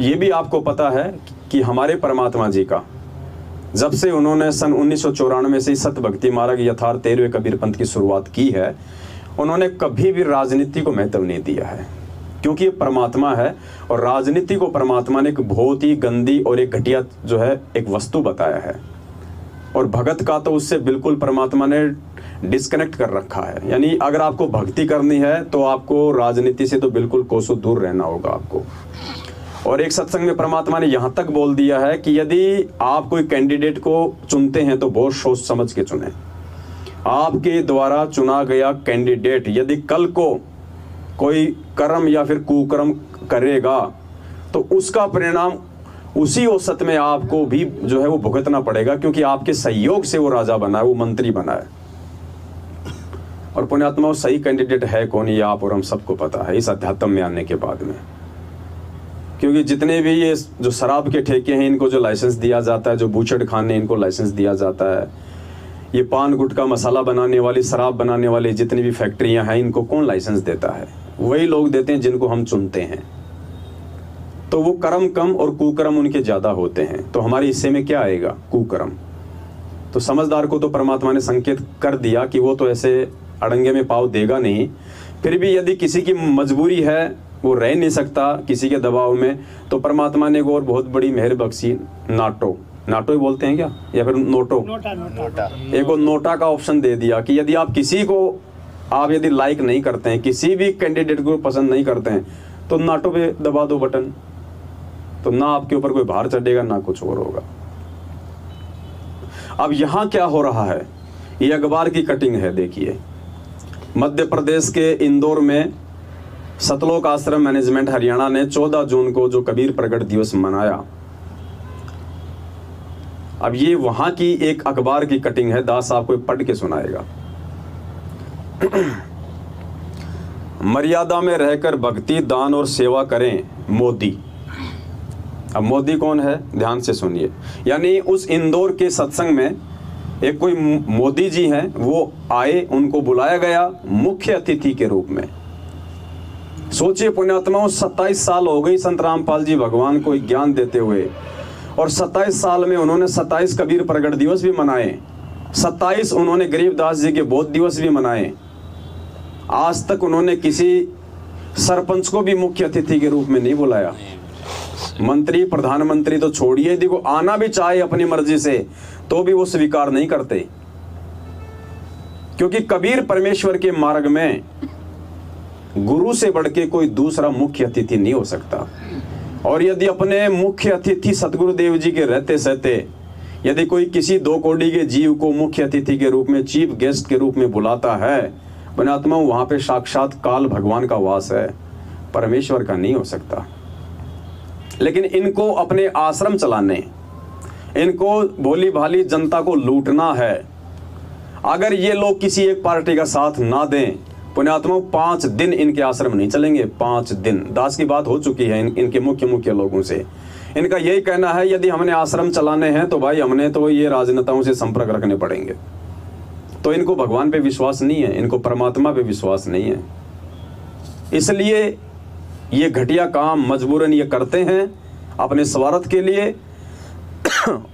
ये भी आपको पता है कि हमारे परमात्मा जी का जब से उन्होंने सन 1994 से सत भक्ति मार्ग यथार्थ 13वें कबीर पंथ की शुरुआत की है, उन्होंने कभी भी राजनीति को महत्व नहीं दिया है, क्योंकि ये परमात्मा है और राजनीति को परमात्मा ने एक बहुत ही गंदी और एक घटिया जो है एक वस्तु बताया है। और भगत का तो उससे बिल्कुल परमात्मा ने डिस्कनेक्ट कर रखा है। यानी अगर आपको भक्ति करनी है तो आपको राजनीति से तो बिल्कुल कोसों दूर रहना होगा आपको। और एक सत्संग में परमात्मा ने यहाँ तक बोल दिया है कि यदि आप कोई कैंडिडेट को चुनते हैं तो बहुत सोच समझ के चुने। आपके द्वारा चुना गया कैंडिडेट यदि कल को कोई कर्म या फिर कुकर्म करेगा तो उसका परिणाम उसी औसत में आपको भी जो है वो भुगतना पड़ेगा, क्योंकि आपके सहयोग से वो राजा बना है, वो मंत्री बना है। और पुण्यात्मा सही कैंडिडेट है कौन, ये आप और हम सबको पता है इस अध्यात्म में आने के बाद में। क्योंकि जितने भी ये जो शराब के ठेके हैं इनको जो लाइसेंस दिया जाता है, जो बूचड़ खाने इनको लाइसेंस दिया जाता है, ये पान गुटखा मसाला बनाने वाली शराब बनाने वाली जितनी भी फैक्ट्रियां हैं इनको कौन लाइसेंस देता है? वही लोग देते हैं जिनको हम चुनते हैं। तो वो कर्म कम और कुकर्म उनके ज़्यादा होते हैं। तो हमारे हिस्से में क्या आएगा? कुकर्म। तो समझदार को तो परमात्मा ने संकेत कर दिया कि वो तो ऐसे अड़ंगे में पाँव देगा नहीं। फिर भी यदि किसी की मजबूरी है, वो रह नहीं सकता किसी के दबाव में, तो परमात्मा ने वो और बहुत बड़ी मेहर बख्शी, नाटो ही बोलते हैं क्या, या फिर नोटो, नोटा। एक वो नोटा का ऑप्शन दे दिया कि यदि आप किसी को आप यदि लाइक नहीं करते हैं, किसी भी कैंडिडेट को पसंद नहीं करते हैं, तो नाटो पे दबा दो बटन, तो ना आपके ऊपर कोई भार चढ़ेगा ना कुछ और होगा। अब यहां क्या हो रहा है, ये अखबार की कटिंग है। देखिए, मध्य प्रदेश के इंदौर में सतलोक आश्रम मैनेजमेंट हरियाणा ने 14 जून को जो कबीर प्रकट दिवस मनाया। अब ये वहां की एक अखबार की कटिंग है, दास साहब को पढ़ के सुनाएगा। मर्यादा में रहकर भक्ति, दान और सेवा करें मोदी। अब मोदी कौन है, ध्यान से सुनिए। यानी उस इंदौर के सत्संग में एक कोई मोदी जी हैं, वो आए, उनको बुलाया गया मुख्य अतिथि के रूप में। सोचिए पुण्यात्माओं, 27 साल हो गई संत रामपाल जी भगवान को ज्ञान देते हुए, और 27 साल में उन्होंने 27 कबीर प्रकट दिवस भी मनाए, 27 उन्होंने गरीबदास जी के बोध दिवस भी मनाए। आज तक उन्होंने किसी सरपंच को भी मुख्य अतिथि के रूप में नहीं बुलाया। मंत्री प्रधानमंत्री तो छोड़िए, यदि वो आना भी चाहे अपनी मर्जी से तो भी वो स्वीकार नहीं करते, क्योंकि कबीर परमेश्वर के मार्ग में गुरु से बढ़ के कोई दूसरा मुख्य अतिथि नहीं हो सकता। और यदि अपने मुख्य अतिथि सतगुरुदेव जी के रहते सहते यदि कोई किसी 2 कौड़ी के जीव को मुख्य अतिथि के रूप में, चीफ गेस्ट के रूप में बुलाता है, पुण्यात्मा वहां पे साक्षात काल भगवान का वास है, परमेश्वर का नहीं हो सकता। लेकिन इनको अपने आश्रम चलाने, इनको भोली भाली जनता को लूटना है। अगर ये लोग किसी एक पार्टी का साथ ना दें, पुण्यात्मा 5 दिन इनके आश्रम नहीं चलेंगे। 5 दिन। दास की बात हो चुकी है इनके मुख्य लोगों से। इनका यही कहना है, यदि हमने आश्रम चलाने हैं तो भाई हमने तो ये राजनेताओं से संपर्क रखने पड़ेंगे। तो इनको भगवान पे विश्वास नहीं है, इनको परमात्मा पे विश्वास नहीं है, इसलिए ये घटिया काम मजबूरन ये करते हैं अपने स्वार्थ के लिए।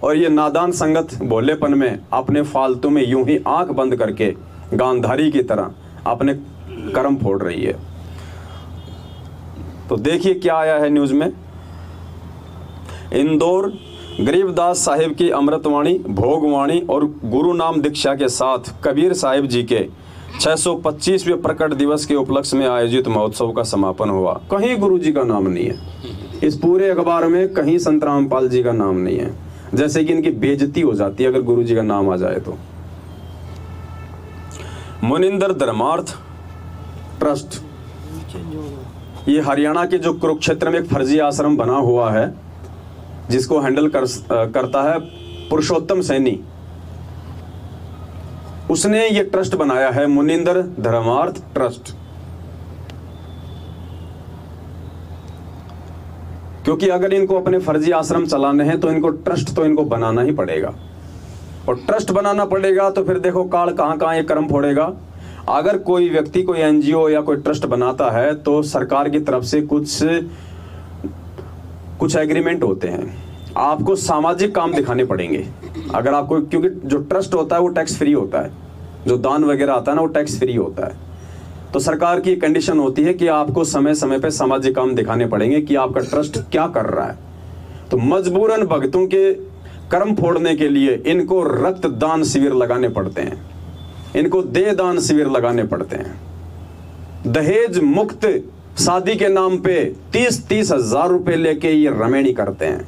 और ये नादान संगत भोलेपन में अपने फालतू में यूं ही आंख बंद करके गांधारी की तरह अपने कर्म फोड़ रही है। तो देखिए क्या आया है न्यूज में। इंदौर गरीबदास साहिब की अमृतवाणी, भोगवाणी और गुरु नाम दीक्षा के साथ कबीर साहिब जी के 625वें प्रकट दिवस के उपलक्ष्य में आयोजित महोत्सव का समापन हुआ। कहीं गुरु जी का नाम नहीं है, इस पूरे अखबार में कहीं संत रामपाल जी का नाम नहीं है। जैसे कि इनकी बेइज्जती हो जाती है अगर गुरु जी का नाम आ जाए तो। मुनिंदर धर्मार्थ ट्रस्ट, ये हरियाणा के जो कुरुक्षेत्र में एक फर्जी आश्रम बना हुआ है जिसको हैंडल करता है पुरुषोत्तम सैनी, उसने ये ट्रस्ट बनाया है मुनिंदर धर्मार्थ ट्रस्ट। क्योंकि अगर इनको अपने फर्जी आश्रम चलाने हैं तो इनको ट्रस्ट तो इनको बनाना ही पड़ेगा, और ट्रस्ट बनाना पड़ेगा तो फिर देखो काल कहां कहां ये कर्म फोड़ेगा। अगर कोई व्यक्ति कोई एनजीओ या कोई ट्रस्ट बनाता है तो सरकार की तरफ से कुछ एग्रीमेंट होते हैं, आपको सामाजिक काम दिखाने पड़ेंगे अगर आपको, क्योंकि जो ट्रस्ट होता है वो टैक्स फ्री होता है, जो दान वगैरह आता है ना वो टैक्स फ्री होता है। तो सरकार की कंडीशन होती है कि आपको समय समय पे सामाजिक काम दिखाने पड़ेंगे कि आपका ट्रस्ट क्या कर रहा है। तो मजबूरन भक्तों के कर्म फोड़ने के लिए इनको रक्तदान शिविर लगाने पड़ते हैं, इनको देह दान शिविर लगाने पड़ते हैं। दहेज मुक्त शादी के नाम पे 30-30 हजार रुपए लेके ये रमेणी करते हैं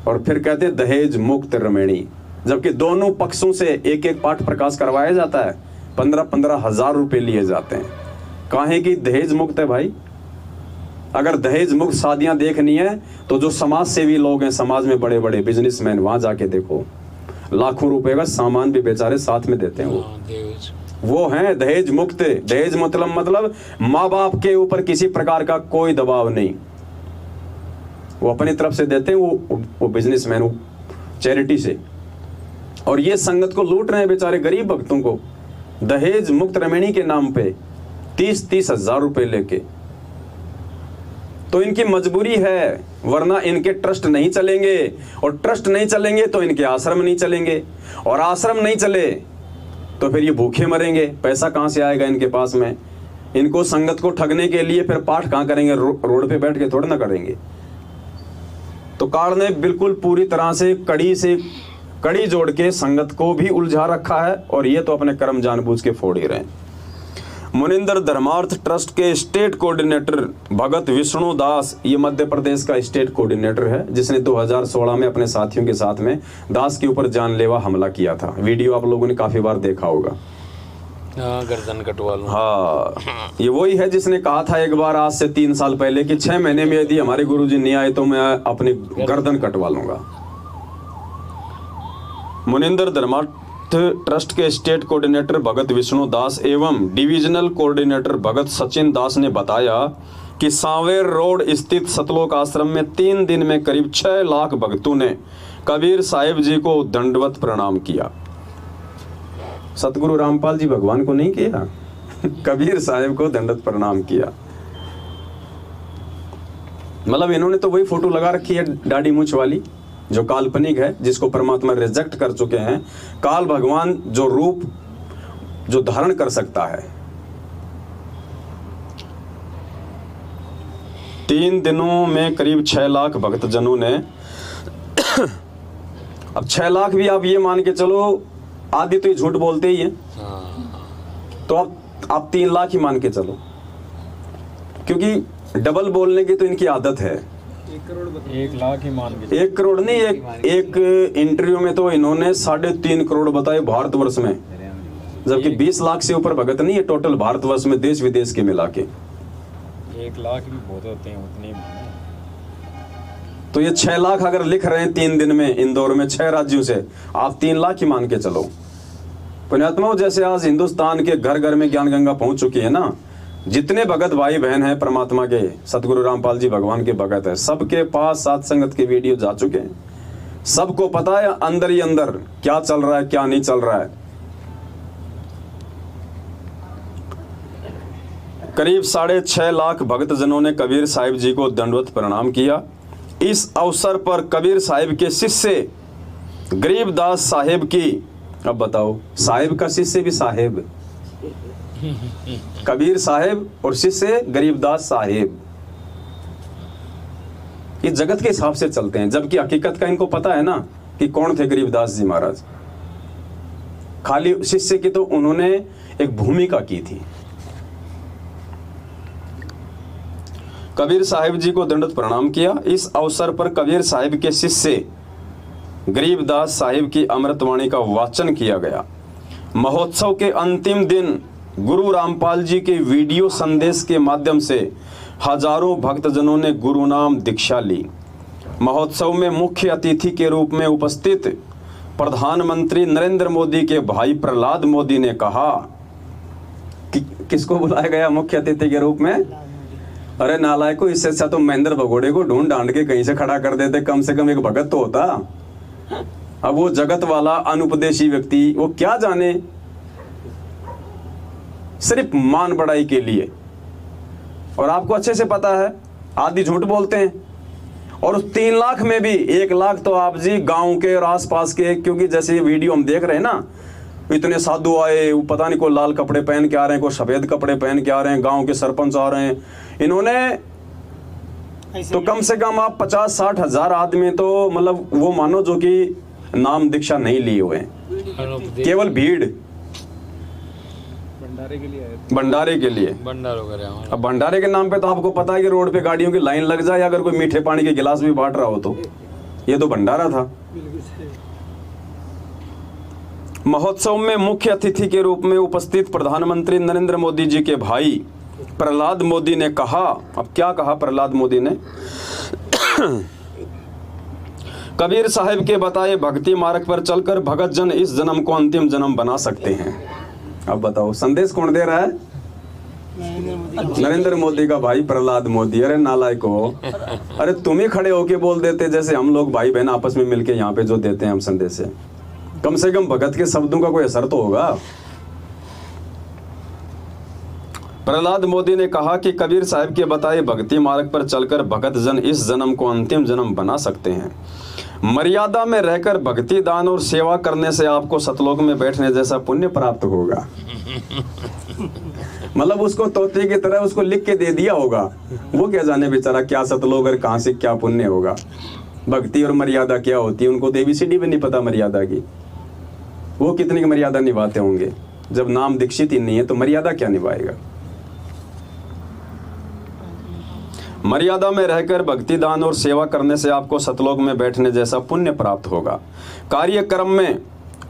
और फिर कहते हैं दहेज मुक्त रमेणी, जबकि दोनों पक्षों से एक एक पाठ प्रकाश करवाया जाता है, 15-15 हजार रुपए लिए जाते हैं। काहे की दहेज मुक्त है भाई? अगर दहेज मुक्त शादियां देखनी है तो जो समाज सेवी लोग हैं, समाज में बड़े बड़े बिजनेसमैन, वहां जाके देखो, लाखों रुपए का सामान भी बेचारे साथ में देते हैं। वो हैं दहेज मुक्त। दहेज मतलब माँ बाप के ऊपर किसी प्रकार का कोई दबाव नहीं, वो अपनी तरफ से देते हैं, वो बिजनेसमैन, वो चैरिटी से। और ये संगत को लूट रहे हैं बेचारे गरीब भक्तों को, दहेज मुक्त रमेणी के नाम पे 30-30 हजार रुपए लेके। तो इनकी मजबूरी है, वरना इनके ट्रस्ट नहीं चलेंगे, और ट्रस्ट नहीं चलेंगे तो इनके आश्रम नहीं चलेंगे, और आश्रम नहीं चले तो फिर ये भूखे मरेंगे। पैसा कहाँ से आएगा इनके पास में? इनको संगत को ठगने के लिए फिर पाठ कहाँ करेंगे? रोड पे बैठ के थोड़ा ना करेंगे। तो काल ने बिल्कुल पूरी तरह से कड़ी जोड़ के संगत को भी उलझा रखा है, और ये तो अपने कर्म जानबूझ के फोड़ ही रहे हैं। मुनिंदर धर्मार्थ ट्रस्ट के स्टेट कोऑर्डिनेटर भगत विष्णु दास, ये मध्य प्रदेश का स्टेट कोऑर्डिनेटर है, जिसने 2016 में अपने साथियों के साथ में दास के ऊपर जानलेवा हमला किया था। वीडियो आप लोगों ने काफी बार देखा होगा। गर्दन कटवा लूं। हाँ, ये वही है जिसने कहा था एक बार आज से 3 साल पहले कि 6 महीने में यदि हमारे गुरुजी नहीं आए तो मैं अपनी गर्दन कटवा लूंगा। मुनिंदर धर्मार्थ ट्रस्ट के स्टेट कोऑर्डिनेटर भगत विष्णु दास एवं डिविजनल कोऑर्डिनेटर भगत सचिन दास ने बताया कि सांवेर रोड स्थित सतलोक आश्रम में 3 दिन में करीब 6 लाख भक्तों ने कबीर साहिब जी को दंडवत प्रणाम किया। सतगुरु रामपाल जी भगवान को नहीं किया, कबीर साहिब को दंडवत प्रणाम किया। मतलब इन्होंने तो वही फोटो लगा रखी है दाढ़ी मूंछ वाली, जो काल्पनिक है, जिसको परमात्मा रिजेक्ट कर चुके हैं। काल भगवान जो रूप जो धारण कर सकता है। 3 दिनों में करीब 6 लाख भक्तजनों ने अब 6 लाख भी आप ये मान के चलो, आदि तो ये झूठ बोलते ही है, तो आप 3 लाख ही मान के चलो, क्योंकि डबल बोलने की तो इनकी आदत है। 1 लाख ही मान के 1 करोड़ नहीं, एक इंटरव्यू में तो इन्होंने 3.5 करोड़ बताए भारतवर्ष में, जबकि 20 लाख से ऊपर भगत नहीं है टोटल भारतवर्ष में, देश विदेश के मिला के। 1 लाख भी बहुत होते हैं, उतने माने। तो ये 6 लाख अगर लिख रहे हैं 3 दिन में इंदौर में 6 राज्यों से, आप 3 लाख ही मान के चलो। पुण्यात्माओं, जैसे आज हिंदुस्तान के घर घर में ज्ञान गंगा पहुंच चुकी है ना, जितने भगत भाई बहन हैं परमात्मा के, सतगुरु रामपाल जी भगवान के भगत है, सबके पास सात संगत के वीडियो जा चुके हैं। सबको पता है अंदर ही अंदर क्या चल रहा है, क्या नहीं चल रहा है। करीब 6.5 लाख भक्तजनों ने कबीर साहिब जी को दंडवत प्रणाम किया। इस अवसर पर कबीर साहिब के शिष्य गरीबदास साहिब की, अब बताओ, साहिब का शिष्य भी साहिब, कबीर साहिब और शिष्य गरीबदास साहिब, ये जगत के हिसाब से चलते हैं, जबकि हकीकत का इनको पता है ना कि कौन थे गरीबदास जी महाराज। खाली शिष्य की तो उन्होंने एक भूमिका की थी। कबीर साहिब जी को दंडवत प्रणाम किया। इस अवसर पर कबीर साहिब के शिष्य गरीबदास साहिब की अमृतवाणी का वाचन किया गया। महोत्सव के अंतिम दिन गुरु रामपाल जी के वीडियो संदेश के माध्यम से हजारों भक्तजनों ने गुरु नाम दीक्षा ली। महोत्सव में मुख्य अतिथि के रूप में उपस्थित प्रधानमंत्री नरेंद्र मोदी के भाई प्रहलाद मोदी ने कहा कि किसको बुलाया गया मुख्य अतिथि के रूप में? अरे नालायको, इससे अच्छा तो महेंद्र भगोड़े को ढूंढ ढांड के कहीं से खड़ा कर देते, कम से कम एक भगत तो होता। अब वो जगत वाला अनुपदेशी व्यक्ति, वो क्या जाने, सिर्फ मान बढ़ाई के लिए। और आपको अच्छे से पता है आदि झूठ बोलते हैं, और उस 3 लाख में भी 1 लाख तो आप जी गांव के और आसपास के, क्योंकि जैसे ये वीडियो हम देख रहे हैं ना, इतने साधु आए, वो पता नहीं कोई लाल कपड़े पहन के आ रहे हैं, कोई सफेद कपड़े पहन के आ रहे हैं, गांव के सरपंच आ रहे हैं, इन्होंने तो कम से कम आप 50-60 हजार आदमी तो मतलब वो मानो जो कि नाम दीक्षा नहीं लिए हुए हैं, केवल भीड़ भंडारे के लिए आए भंडारे के लिए। भंडारो करे हमारा। अब भंडारे के नाम पे तो आपको पता है कि रोड पे गाड़ियों की लाइन लग जाए, अगर कोई मीठे पानी के गिलास भी बांट रहा हो तो ये तो भंडारा था। महोत्सव में मुख्य अतिथि के रूप में उपस्थित प्रधानमंत्री नरेंद्र मोदी जी के भाई प्रहलाद मोदी ने कहा, अब क्या कहा प्रहलाद मोदी ने, कबीर साहब के बताए भक्ति मार्ग पर चलकर भगत जन इस जन्म को अंतिम जन्म बना सकते हैं। अब बताओ संदेश कौन दे रहा है? नरेंद्र मोदी का भाई प्रहलाद मोदी। अरे नालायक हो, अरे तुम ही खड़े होके बोल देते जैसे हम लोग भाई बहन आपस में मिलके यहाँ पे जो देते हैं हम संदेश है, कम से कम भगत के शब्दों का कोई असर तो होगा। प्रहलाद मोदी ने कहा कि कबीर साहब के बताए भक्ति मार्ग पर चलकर भगत जन इस जन्म को अंतिम जन्म बना सकते हैं। मर्यादा में रहकर भक्ति दान और सेवा करने से आपको सतलोक में बैठने जैसा पुण्य प्राप्त होगा। मतलब उसको तोते की तरह उसको लिख के दे दिया होगा, वो क्या जाने बेचारा क्या सतलोक और कहाँ से क्या पुण्य होगा। भक्ति और मर्यादा क्या होती है उनको तो ABCD भी नहीं पता मर्यादा की। वो कितनी की मर्यादा निभाते होंगे, जब नाम दीक्षित ही नहीं है तो मर्यादा क्या निभाएगा। मर्यादा में रहकर भक्ति दान और सेवा करने से आपको सतलोक में बैठने जैसा पुण्य प्राप्त होगा। कार्यक्रम में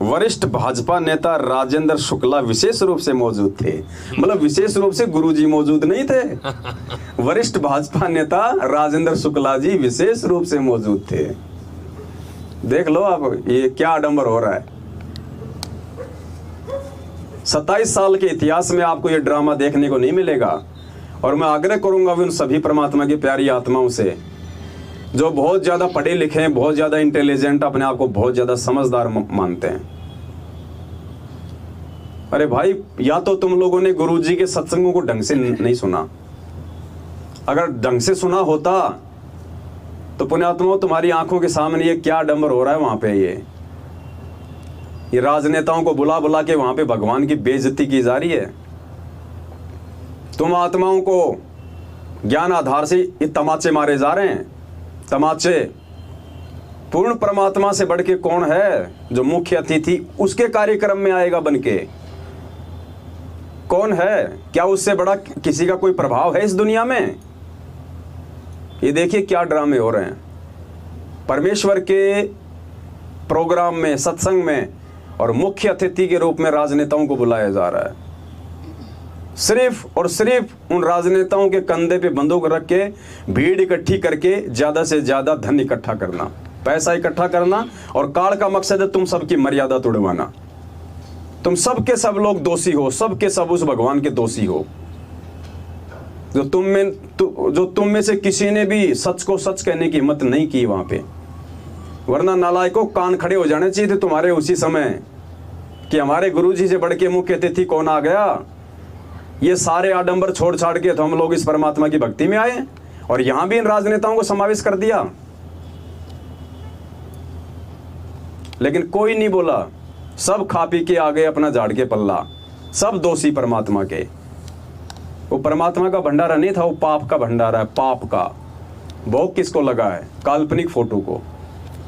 वरिष्ठ भाजपा नेता राजेंद्र शुक्ला विशेष रूप से मौजूद थे। मतलब विशेष रूप से गुरुजी मौजूद नहीं थे, वरिष्ठ भाजपा नेता राजेंद्र शुक्ला जी विशेष रूप से मौजूद थे। देख लो आप ये क्या आडंबर हो रहा है। 27 साल के इतिहास में आपको ये ड्रामा देखने को नहीं मिलेगा। और मैं आग्रह करूंगा उन सभी परमात्मा की प्यारी आत्माओं से जो बहुत ज्यादा पढ़े लिखे हैं, बहुत ज्यादा इंटेलिजेंट, अपने आप को बहुत ज्यादा समझदार मानते हैं। अरे भाई, या तो तुम लोगों ने गुरुजी के सत्संगों को ढंग से नहीं सुना। अगर ढंग से सुना होता तो पुण्यात्माओं तुम्हारी आंखों के सामने ये क्या आडंबर हो रहा है वहां पे। ये राजनेताओं को बुला बुला के वहां पे भगवान की बेइज्जती की जा रही है। तुम आत्माओं को ज्ञान आधार से ये तमाचे मारे जा रहे हैं, तमाचे। पूर्ण परमात्मा से बढ़ के कौन है जो मुख्य अतिथि उसके कार्यक्रम में आएगा बनके? कौन है? क्या उससे बड़ा किसी का कोई प्रभाव है इस दुनिया में? ये देखिए क्या ड्रामे हो रहे हैं। परमेश्वर के प्रोग्राम में, सत्संग में, और मुख्य अतिथि के रूप में राजनेताओं को बुलाया जा रहा है। सिर्फ और सिर्फ उन राजनेताओं के कंधे पे बंदूक रख के भीड़ इकट्ठी करके ज्यादा से ज्यादा धन इकट्ठा करना, पैसा इकट्ठा करना, और काल का मकसद है तुम सबकी मर्यादा तोड़वाना। तुम सब के सब लोग दोषी हो, सब के सब उस भगवान के दोषी हो जो तुम में से किसी ने भी सच को सच कहने की हिम्मत नहीं की वहां पे। वरना नालायकों कान खड़े हो जाने चाहिए थे तुम्हारे उसी समय कि हमारे गुरुजी से बढ़ के मुख्य अतिथि कौन आ गया। ये सारे आडंबर छोड़ छाड़ के तो हम लोग इस परमात्मा की भक्ति में आए, और यहां भी इन राजनेताओं को समावेश कर दिया। लेकिन कोई नहीं बोला, सब खा पी के आ गए अपना झाड़ के पल्ला, सब दोषी परमात्मा के। वो परमात्मा का भंडारा नहीं था, वो पाप का भंडारा है, पाप का। भोग किसको लगा है? काल्पनिक फोटो को।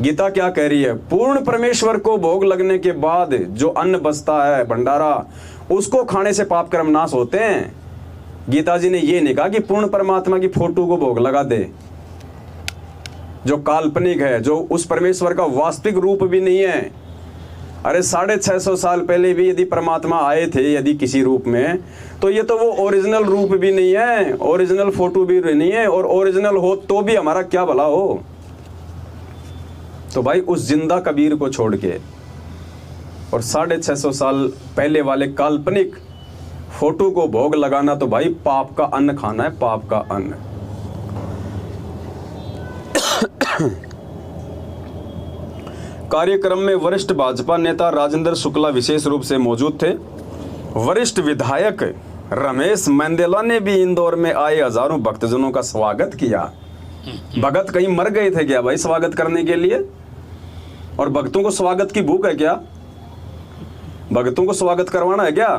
गीता क्या कह रही है? पूर्ण परमेश्वर को भोग लगने के बाद जो अन्न बचता है भंडारा, उसको खाने से पाप कर्म नाश होते हैं। गीता जी ने ये नहीं कहा कि पूर्ण परमात्मा की फोटो को भोग लगा दे, जो काल्पनिक है, जो उस परमेश्वर का वास्तविक रूप भी नहीं है। अरे 650 साल पहले भी यदि परमात्मा आए थे यदि किसी रूप में, तो ये तो वो ओरिजिनल रूप भी नहीं है, ओरिजिनल फोटो भी नहीं है, और ओरिजिनल हो तो भी हमारा क्या भला हो। तो भाई उस जिंदा कबीर को छोड़ के और 650 साल पहले वाले काल्पनिक फोटो को भोग लगाना, तो भाई पाप का अन्न खाना है, पाप का अन्न। कार्यक्रम में वरिष्ठ भाजपा नेता राजेंद्र शुक्ला विशेष रूप से मौजूद थे। वरिष्ठ विधायक रमेश मेंदेला ने भी इंदौर में आए हजारों भक्तजनों का स्वागत किया। भगत कहीं मर गए थे क्या भाई स्वागत करने के लिए? और भक्तों को स्वागत की भूख है क्या? भक्तों को स्वागत करवाना है क्या?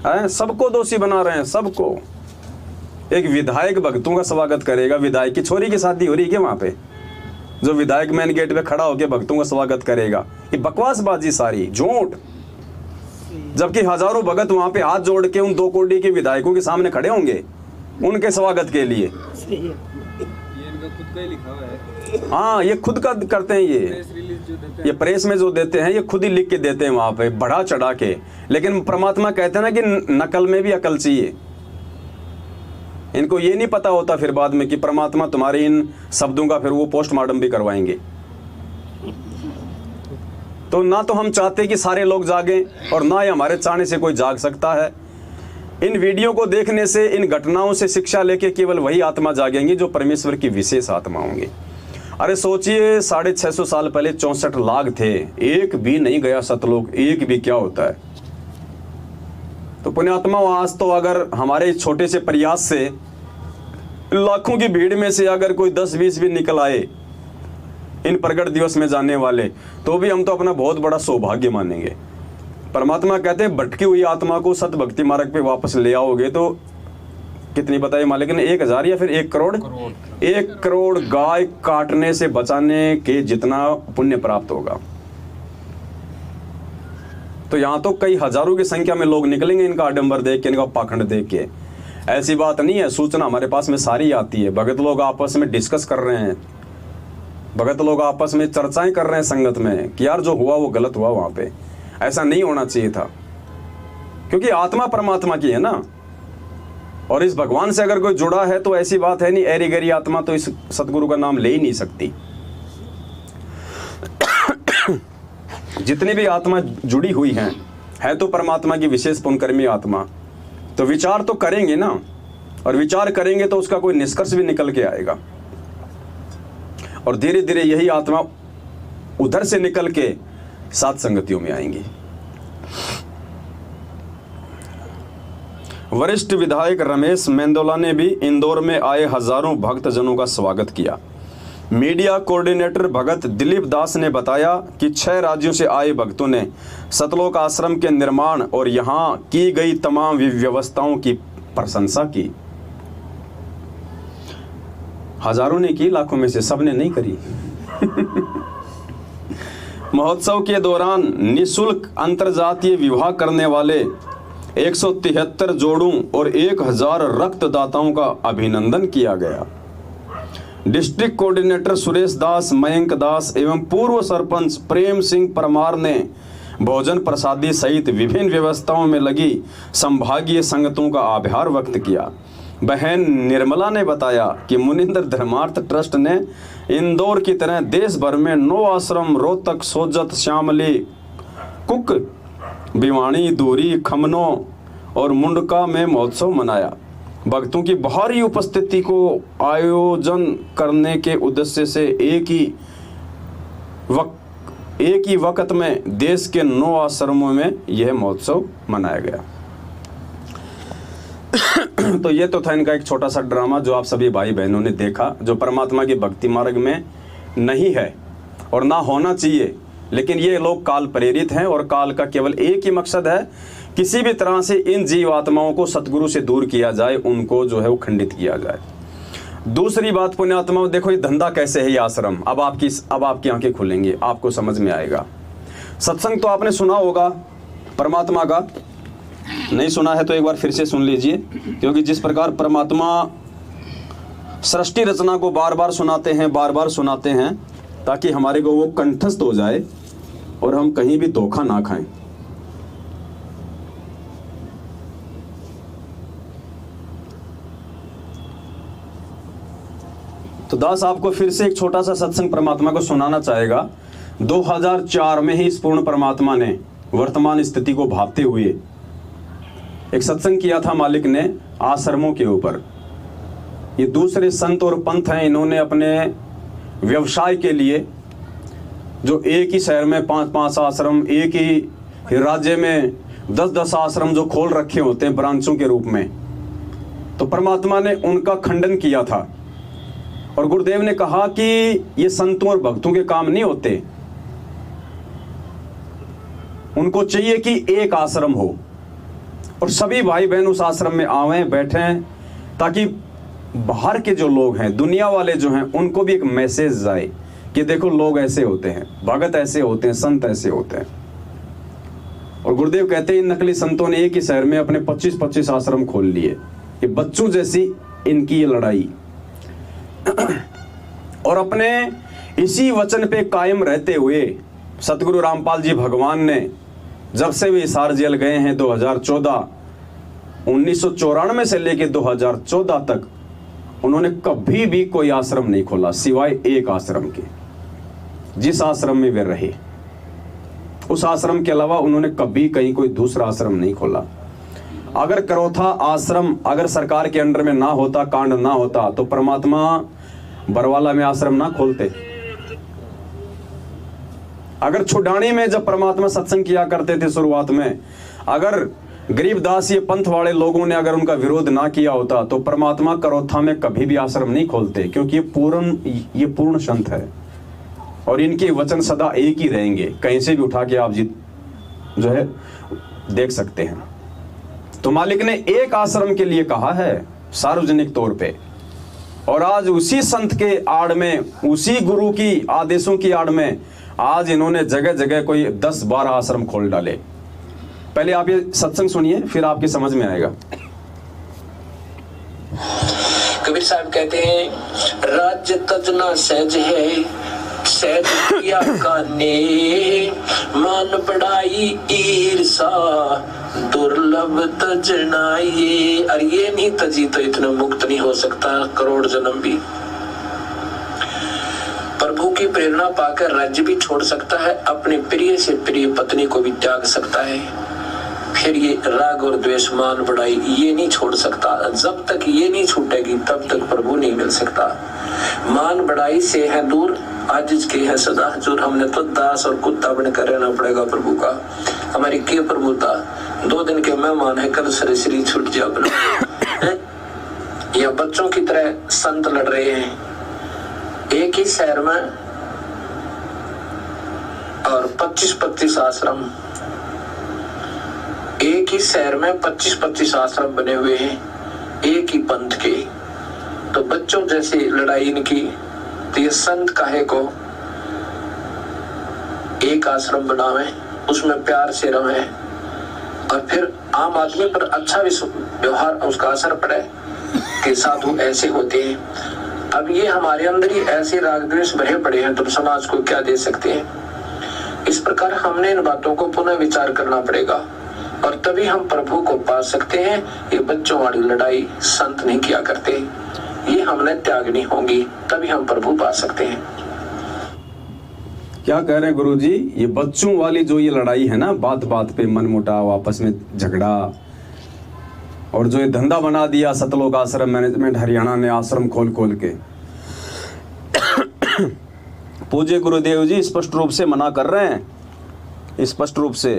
है सबको दोषी बना रहे हैं, सबको। एक विधायक भक्तों का स्वागत करेगा? विधायक की छोरी की शादी हो रही है क्या वहां पे, जो विधायक मेन गेट पे खड़ा होकर भक्तों का स्वागत करेगा? ये बकवासबाजी सारी, झूठ। जबकि हजारों भगत वहां पे हाथ जोड़ के उन 2 कोटी के विधायकों के सामने खड़े होंगे उनके स्वागत के लिए। ये इनका खुद का ही लिखा हुआ है। हाँ, ये खुद का करते हैं। प्रेस रिलीज जो देते ये प्रेस में जो देते हैं ये खुद ही लिख के देते हैं वहां पे बढ़ा चढ़ा के। लेकिन परमात्मा कहते हैं ना कि नकल में भी अकल चाहिए। इनको ये नहीं पता होता फिर बाद में कि परमात्मा तुम्हारे इन शब्दों का फिर वो पोस्टमार्टम भी करवाएंगे। तो ना तो हम चाहते कि सारे लोग जागें और ना ही हमारे चाहने से कोई जाग सकता है। इन वीडियो को देखने से, इन घटनाओं से शिक्षा लेके केवल वही आत्मा जागेंगी जो परमेश्वर की विशेष आत्मा होंगी। अरे सोचिए, 650 साल पहले 64 लाख थे, एक भी नहीं गया सतलोक। एक भी क्या होता है? तो पुण्यात्मा आज तो अगर हमारे छोटे से प्रयास से लाखों की भीड़ में से अगर कोई 10-20 भी निकल आए इन प्रगट दिवस में जाने वाले, तो भी हम तो अपना बहुत बड़ा सौभाग्य मानेंगे। परमात्मा कहते हैं भटकी हुई आत्मा को सत भक्ति मार्ग पे वापस ले आओगे तो कितनी बताई मालिक ने? 1000 या फिर 1 करोड़? 1 करोड़ गाय काटने से बचाने के जितना पुण्य प्राप्त होगा। तो यहाँ तो कई हजारों की संख्या में लोग निकलेंगे इनका आडंबर देख के, इनका पाखंड देख के। ऐसी बात नहीं है, सूचना हमारे पास में सारी आती है। भगत लोग आपस में डिस्कस कर रहे हैं, भगत लोग आपस में चर्चाएं कर रहे हैं संगत में कि यार जो हुआ वो गलत हुआ, वहां पे ऐसा नहीं होना चाहिए था। क्योंकि आत्मा परमात्मा की है ना, और इस भगवान से अगर कोई जुड़ा है तो ऐसी बात है नहीं ऐरी गरी आत्मा तो इस सतगुरु का नाम ले ही नहीं सकती। जितनी भी आत्मा जुड़ी हुई हैं है तो परमात्मा की विशेष पुण्यकर्मी आत्मा। तो विचार तो करेंगे ना, और विचार करेंगे तो उसका कोई निष्कर्ष भी निकल के आएगा। और धीरे धीरे यही आत्मा उधर से निकल के सात संगतियों में आएंगी। वरिष्ठ विधायक रमेश मेंदोला ने भी इंदौर में आए हजारों भक्तजनों का स्वागत किया। मीडिया कोऑर्डिनेटर भगत दिलीप दास ने बताया कि 6 राज्यों से आए भक्तों ने सतलोक आश्रम के निर्माण और यहाँ की गई तमाम व्यवस्थाओं की प्रशंसा की। हजारों ने की, लाखों में से सबने नहीं करी। महोत्सव के दौरान निःशुल्क अंतरजातीय विवाह करने वाले 173 जोड़ों और 1000 रक्तदाताओं का अभिनंदन किया गया। डिस्ट्रिक्ट कोऑर्डिनेटर सुरेश दास, मयंक दास एवं पूर्व सरपंच प्रेम सिंह परमार ने भोजन प्रसादी सहित विभिन्न व्यवस्थाओं में लगी संभागीय संगतों का आभार व्यक्त किया। बहन निर्मला ने बताया कि मुनिंदर धर्मार्थ ट्रस्ट ने इंदौर की तरह देश भर में 9 आश्रम रोहतक, सोजत, शामली, कुक, भिवानी, दूरी, खमनो और मुंडका में महोत्सव मनाया। भक्तों की भारी उपस्थिति को आयोजन करने के उद्देश्य से एक ही वक्त में देश के 9 आश्रमों में यह महोत्सव मनाया गया। तो ये तो था इनका एक छोटा सा ड्रामा जो आप सभी भाई बहनों ने देखा, जो परमात्मा के भक्ति मार्ग में नहीं है और ना होना चाहिए। लेकिन ये लोग काल प्रेरित हैं और काल का केवल एक ही मकसद है, किसी भी तरह से इन जीव आत्माओं को सतगुरु से दूर किया जाए, उनको जो है वो खंडित किया जाए। दूसरी बात पुण्यात्माओं, देखो ये धंधा कैसे है ये आश्रम। अब आपकी आंखें खुलेंगी, आपको समझ में आएगा। सत्संग तो आपने सुना होगा परमात्मा का, नहीं सुना है तो एक बार फिर से सुन लीजिए। क्योंकि जिस प्रकार परमात्मा सृष्टि रचना को बार बार सुनाते हैं ताकि हमारे को वो कंठस्थ हो जाए और हम कहीं भी धोखा ना खाएं। तो दास आपको फिर से एक छोटा सा सत्संग परमात्मा को सुनाना चाहेगा। 2004 में ही इस पूर्ण परमात्मा ने वर्तमान स्थिति को भांपते हुए एक सत्संग किया था मालिक ने आश्रमों के ऊपर। ये दूसरे संत और पंथ हैं, इन्होंने अपने व्यवसाय के लिए जो एक ही शहर में 5-5 आश्रम, एक ही राज्य में 10-10 आश्रम जो खोल रखे होते हैं ब्रांचों के रूप में, तो परमात्मा ने उनका खंडन किया था और गुरुदेव ने कहा कि ये संतों और भक्तों के काम नहीं होते, उनको चाहिए कि एक आश्रम हो और सभी भाई बहन उस आश्रम में आवें, बैठें, ताकि बाहर के जो लोग हैं, दुनिया वाले जो हैं, उनको भी एक मैसेज जाए कि देखो लोग ऐसे होते हैं, भगत ऐसे होते हैं, संत ऐसे होते हैं। और गुरुदेव कहते हैं इन नकली संतों ने एक ही शहर में अपने 25-25 आश्रम खोल लिए। ये बच्चों जैसी इनकी ये लड़ाई और अपने इसी वचन पे कायम रहते हुए सतगुरु रामपाल जी भगवान ने जब से वे हिसार जेल गए हैं 1994 से लेकर 2014 तक उन्होंने कभी भी कोई आश्रम नहीं खोला सिवाय एक आश्रम के। जिस आश्रम में वे रहे उस आश्रम के अलावा उन्होंने कभी कहीं कोई दूसरा आश्रम नहीं खोला। अगर करोथा आश्रम अगर सरकार के अंडर में ना होता, कांड ना होता, तो परमात्मा बरवाला में आश्रम ना खोलते। अगर छुडानी में जब परमात्मा सत्संग किया करते थे शुरुआत में, अगर गरीबदास ये पंथ वाले लोगों ने अगर उनका विरोध ना किया होता, तो परमात्मा करोथा में कभी भी आश्रम नहीं खोलते, क्योंकि ये पूर्ण संत है और इनके वचन सदा एक ही रहेंगे। कहीं से भी उठा के आप जो है देख सकते हैं। तो मालिक ने एक आश्रम के लिए कहा है सार्वजनिक तौर पे, और आज उसी संत के आड़ में, उसी गुरु की आदेशों की आड़ में आज इन्होंने जगह जगह कोई 10-12 आश्रम खोल डाले। पहले आप ये सत्संग सुनिए, फिर आपकी समझ में आएगा। कबीर साहब कहते हैं राज्य तजना सहज है, सहज किया काने, मान बढ़ाई ईर्षा दुर्लभ तजना ये। और ये नहीं तजी तो इतना मुक्त नहीं हो सकता करोड़ जन्म भी। प्रभु की प्रेरणा पाकर राज्य भी छोड़ सकता है, अपने प्रिय से प्रिय पत्नी को भी त्याग सकता है। फिर ये राग और द्वेष, मान बढ़ाई ये नहीं छोड़ सकता। जब तक ये नहीं छूटेगी तब तक प्रभु नहीं मिल सकता। मान बढ़ाई से है दूर, आजिज के है सदा हजूर। हमने तो दास और कुत्ता बनकर रहना पड़ेगा प्रभु का। हमारी के प्रभुता 2 दिन के मेहमान है, कल श्री छूट जा अपना। या बच्चों की तरह संत लड़ रहे हैं एक ही शहर में, और 25-25 आश्रम एक ही शहर में 25-25 आश्रम बने हुए हैं एक ही पंथ के। तो बच्चों जैसी लड़ाई इनकी, तो ये संत काहे को एक आश्रम बनावे, उसमें प्यार से रहे, और फिर आम आदमी पर अच्छा व्यवहार उसका असर पड़े कि साधु ऐसे होते हैं। अब ये हमारे अंदर ही ऐसे राग द्वेष भरे पड़े हैं, तो समाज को क्या दे सकते हैं। इस प्रकार हमने इन बातों को पुनः विचार करना पड़ेगा, और तभी हम प्रभु को पा सकते हैं। ये बच्चों वाली लड़ाई संत नहीं किया करते, ये हमने त्यागनी होगी, तभी हम प्रभु पा सकते हैं। क्या कह रहे हैं गुरुजी? ये बच्चों वाली जो ये लड़ाई है ना, बात बात पे मनमुटाव, आपस में झगड़ा, और जो ये धंधा बना दिया सतलोक आश्रम मैनेजमेंट हरियाणा ने आश्रम खोल के। पूज्य गुरुदेव जी स्पष्ट रूप से मना कर रहे हैं, स्पष्ट रूप से।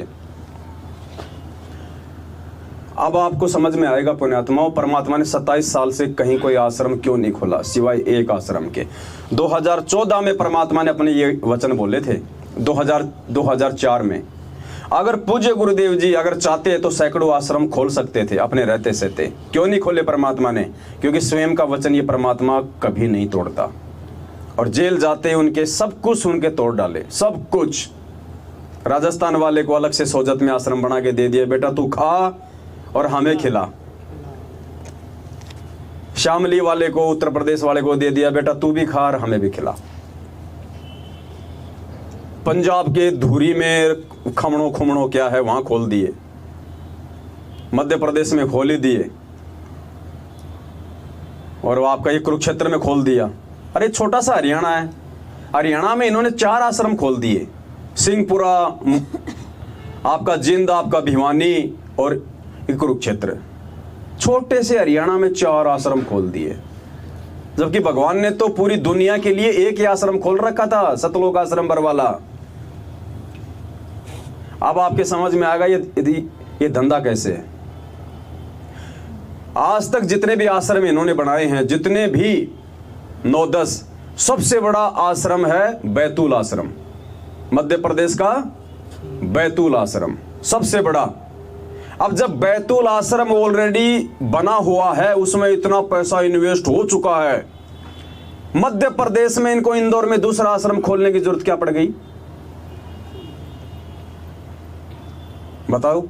अब आपको समझ में आएगा पुण्यात्माओं, परमात्मा ने 27 साल से कहीं कोई आश्रम क्यों नहीं खोला सिवाय एक आश्रम के। 2014 में परमात्मा ने अपने ये वचन बोले थे, 2004 में। अगर पूज्य गुरुदेव जी अगर चाहते तो सैकड़ों आश्रम खोल सकते थे अपने रहते सहते। क्यों नहीं खोले परमात्मा ने? क्योंकि स्वयं का वचन ये परमात्मा कभी नहीं तोड़ता। और जेल जाते उनके सब कुछ उनके तोड़ डाले, सब कुछ। राजस्थान वाले को अलग से सोजत में आश्रम बना के दे दिया, बेटा तू खा और हमें खिला। शामली वाले को, उत्तर प्रदेश वाले को दे दिया, बेटा तू भी खा और हमें भी खिला। पंजाब के धूरी में खमणों क्या है वहां खोल दिए, मध्य प्रदेश में खोल ही दिए, और वो आपका ये कुरुक्षेत्र में खोल दिया। अरे छोटा सा हरियाणा है, हरियाणा में इन्होंने 4 आश्रम खोल दिए, सिंहपुरा, आपका जिंद, आपका भिवानी और कुरुक्षेत्र। छोटे से हरियाणा में 4 आश्रम खोल दिए, जबकि भगवान ने तो पूरी दुनिया के लिए एक ही आश्रम खोल रखा था, सतलोक आश्रम बरवाला। अब आपके समझ में आएगा ये धंधा कैसे है। आज तक जितने भी आश्रम इन्होंने बनाए हैं, जितने भी 9-10। सबसे बड़ा आश्रम है बैतूल आश्रम, मध्य प्रदेश का बैतूल आश्रम सबसे बड़ा। अब जब बैतूल आश्रम ऑलरेडी बना हुआ है, उसमें इतना पैसा इन्वेस्ट हो चुका है, मध्य प्रदेश में इनको इंदौर में दूसरा आश्रम खोलने की जरूरत क्या पड़ गई? बताओ।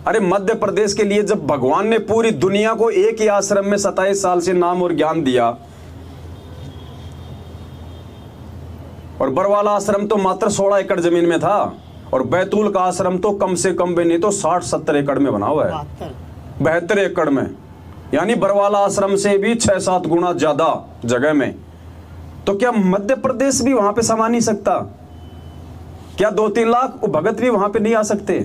अरे मध्य प्रदेश के लिए जब भगवान ने पूरी दुनिया को एक ही आश्रम में 27 साल से नाम और ज्ञान दिया, और बरवाला आश्रम तो मात्र 16 एकड़ जमीन में था, और बैतूल का आश्रम तो कम से कम भी नहीं तो 60-70 एकड़ में बना हुआ है, 72 एकड़ में, यानी बरवाला आश्रम से भी 6-7 गुना ज्यादा जगह में। तो क्या मध्य प्रदेश भी वहां पे समा नहीं सकता? क्या 2-3 लाख भगत भी वहां पे नहीं आ सकते?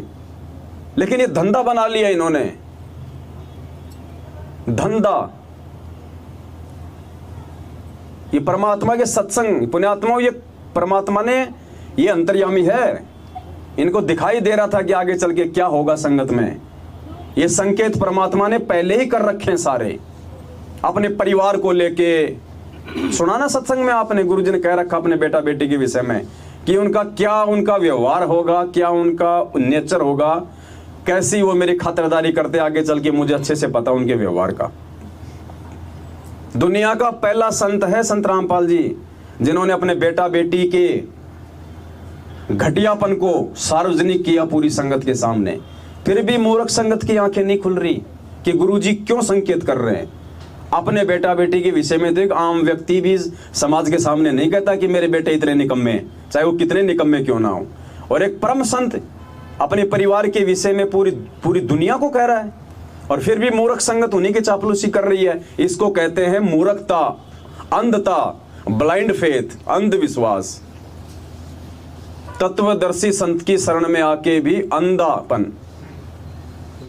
लेकिन ये धंधा बना लिया इन्होंने, धंधा। ये परमात्मा के सत्संग, पुण्यात्माओं, ये परमात्मा ने, ये अंतर्यामी है, इनको दिखाई दे रहा था कि आगे चल के क्या होगा संगत में। ये संकेत परमात्मा ने पहले ही कर रखे हैं सारे, अपने परिवार को लेके। सुना ना सत्संग में आपने, गुरुजी ने कह रखा अपने बेटा बेटी के विषय में कि उनका क्या, उनका व्यवहार होगा, क्या उनका नेचर होगा, कैसी वो मेरी खातिरदारी करते आगे चल के, मुझे अच्छे से पता उनके व्यवहार का। दुनिया का पहला संत है संत रामपाल जी, जिन्होंने अपने बेटा बेटी के घटियापन को सार्वजनिक किया पूरी संगत के सामने। फिर भी मूर्ख संगत की आंखें नहीं खुल रही कि गुरुजी क्यों संकेत कर रहे हैं अपने बेटा बेटी के विषय में। तो एक आम व्यक्ति भी समाज के सामने नहीं कहता कि मेरे बेटे इतने निकम्मे हैं, चाहे वो कितने निकम्मे क्यों ना हो। और एक परम संत अपने परिवार के विषय में पूरी दुनिया को कह रहा है, और फिर भी मूर्ख संगत उन्हीं की चापलूसी कर रही है। इसको कहते हैं मूर्खता, अंधता, ब्लाइंड फेथ, अंधविश्वास। तत्वदर्शी संत की शरण में आके भी अंधापन।